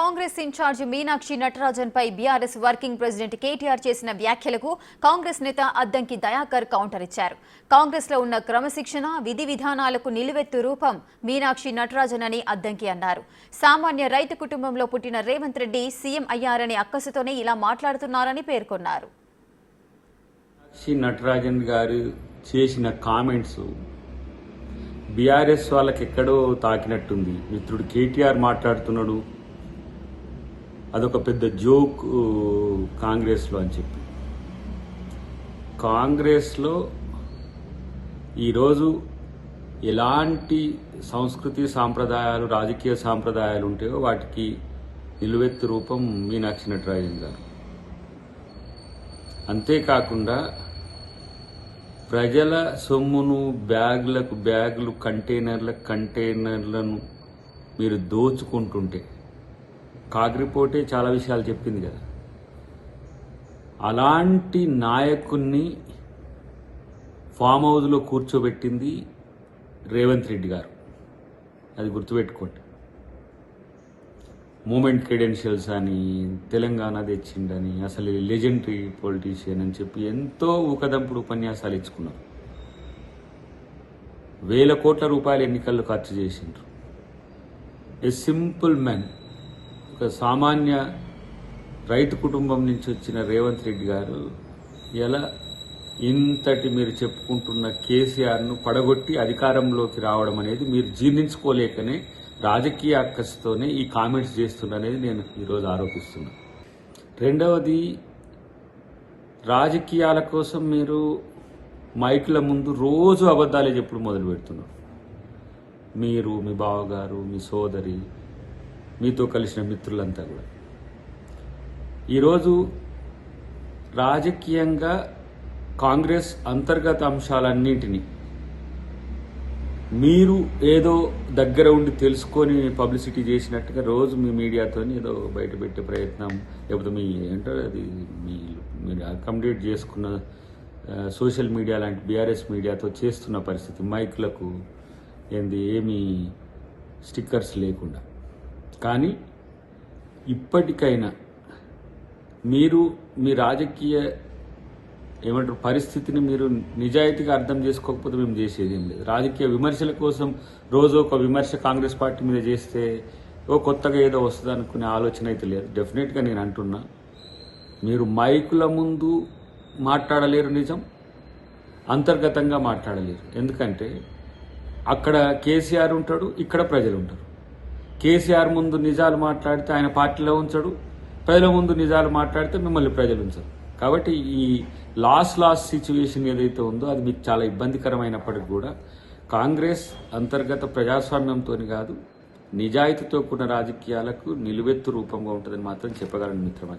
Congress incharge Meenakshi Natarajan పై BRS working president KTR చేసిన వ్యాఖ్యలకు కాంగ్రెస్ నేత అద్దంకి దయాకర్ కౌంటర్ ఇచ్చారు. కాంగ్రెస్ లో ఉన్న క్రమశిక్షణ విధి విధానాలకు నిలువెత్తు రూపం మీనాక్షి నటరాజన్ అని అద్దంకి అన్నారు. సామాన్య రైతు కుటుంబంలో పుట్టిన రేవంత్ రెడ్డి సీఎం అయ్యారనే అక్కసుతోనే ఇలా మాట్లాడుతున్నారని పేర్కొన్నారు. మీనాక్షి నటరాజన్ గారు చేసిన కామెంట్స్ బీఆర్ఎస్ వాళ్ళకి ఎక్కడో తాకినట్టుంది. మిత్రుడు కేటీఆర్ మాట్లాడుతున్నాడు, అదొక పెద్ద జోక్ కాంగ్రెస్లో అని చెప్పి. కాంగ్రెస్లో ఈరోజు ఎలాంటి సంస్కృతి సాంప్రదాయాలు రాజకీయ సాంప్రదాయాలు ఉంటాయో వాటికి నిలువెత్తు రూపం మీనాక్షి నటరాజన్ గారు. అంతేకాకుండా ప్రజల సొమ్మును బ్యాగులు కంటైనర్లను మీరు దోచుకుంటుంటే కాగ్రిపోటే చాలా విషయాలు చెప్పింది కదా. అలాంటి నాయకుణ్ణి ఫామ్ హౌస్లో కూర్చోబెట్టింది రేవంత్ రెడ్డి గారు. అది గుర్తుపెట్టుకోండి. మూమెంట్ క్రెడెన్షియల్స్ అని తెలంగాణ తెచ్చిండని అసలు లెజెండరీ పొలిటీషియన్ అని చెప్పి ఎంతో ఊకదంపుడు ఉపన్యాసాలు ఇచ్చుకున్నారు. 1,000 కోట్ల రూపాయల ఎన్నికల్లో ఖర్చు చేసిండ్రు. ఏ సింపుల్ మ్యాన్, ఒక సామాన్య రైతు కుటుంబం నుంచి వచ్చిన రేవంత్ రెడ్డి గారు ఎలా ఇంతటి మీరు చెప్పుకుంటున్న కేసీఆర్ను పడగొట్టి అధికారంలోకి రావడం అనేది మీరు జీర్ణించుకోలేకనే రాజకీయ అక్కసుతోనే ఈ కామెంట్స్ చేస్తున్ననేది నేను ఈరోజు ఆరోపిస్తున్నాను. రెండవది, రాజకీయాల కోసం మీరు మైకుల ముందు రోజు అబద్ధాలే చెప్పుడు మొదలు పెడుతున్నారు. మీరు, మీ బావగారు, మీ సోదరి, మీతో కలిసిన మిత్రులంతా కూడా ఈరోజు రాజకీయంగా కాంగ్రెస్ అంతర్గత అంశాలన్నింటినీ మీరు ఏదో దగ్గర ఉండి తెలుసుకొని పబ్లిసిటీ చేసినట్టుగా రోజు మీ మీడియాతో ఏదో బయట పెట్టే ప్రయత్నం, లేకపోతే మీ ఏంటారు అది మీరు అకామిడేట్ చేసుకున్న సోషల్ మీడియా లాంటి బీఆర్ఎస్ మీడియాతో చేస్తున్న పరిస్థితి. మైకులకు ఏమీ స్టిక్కర్స్ లేకుండా. కానీ ఇప్పటికైనా మీరు మీ రాజకీయ పరిస్థితిని మీరు నిజాయితీగా అర్థం చేసుకోకపోతే మేము చేసేది ఏం లేదు. రాజకీయ విమర్శల కోసం రోజు ఒక విమర్శ కాంగ్రెస్ పార్టీ మీద చేస్తే కొత్తగా ఏదో వస్తుంది అనుకునే ఆలోచన అయితే లేదు. డెఫినెట్గా నేను అంటున్నా, మీరు మైకుల ముందు మాట్లాడలేరు, నిజం అంతర్గతంగా మాట్లాడలేరు. ఎందుకంటే అక్కడ కేసీఆర్ ఉంటాడు, ఇక్కడ ప్రజలు ఉంటారు. కేసీఆర్ ముందు నిజాలు మాట్లాడితే ఆయన పార్టీలో ఉంచడు, ప్రజల ముందు నిజాలు మాట్లాడితే మిమ్మల్ని ప్రజలు ఉంచరు. కాబట్టి ఈ లాస్ సిచ్యువేషన్ ఏదైతే ఉందో అది మీకు చాలా ఇబ్బందికరమైనప్పటికీ కూడా కాంగ్రెస్ అంతర్గత ప్రజాస్వామ్యంతో కాదు, నిజాయితీతో కూడిన రాజకీయాలకు నిలువెత్తు రూపంగా ఉంటుందని మాత్రం చెప్పగలను మిత్రమా.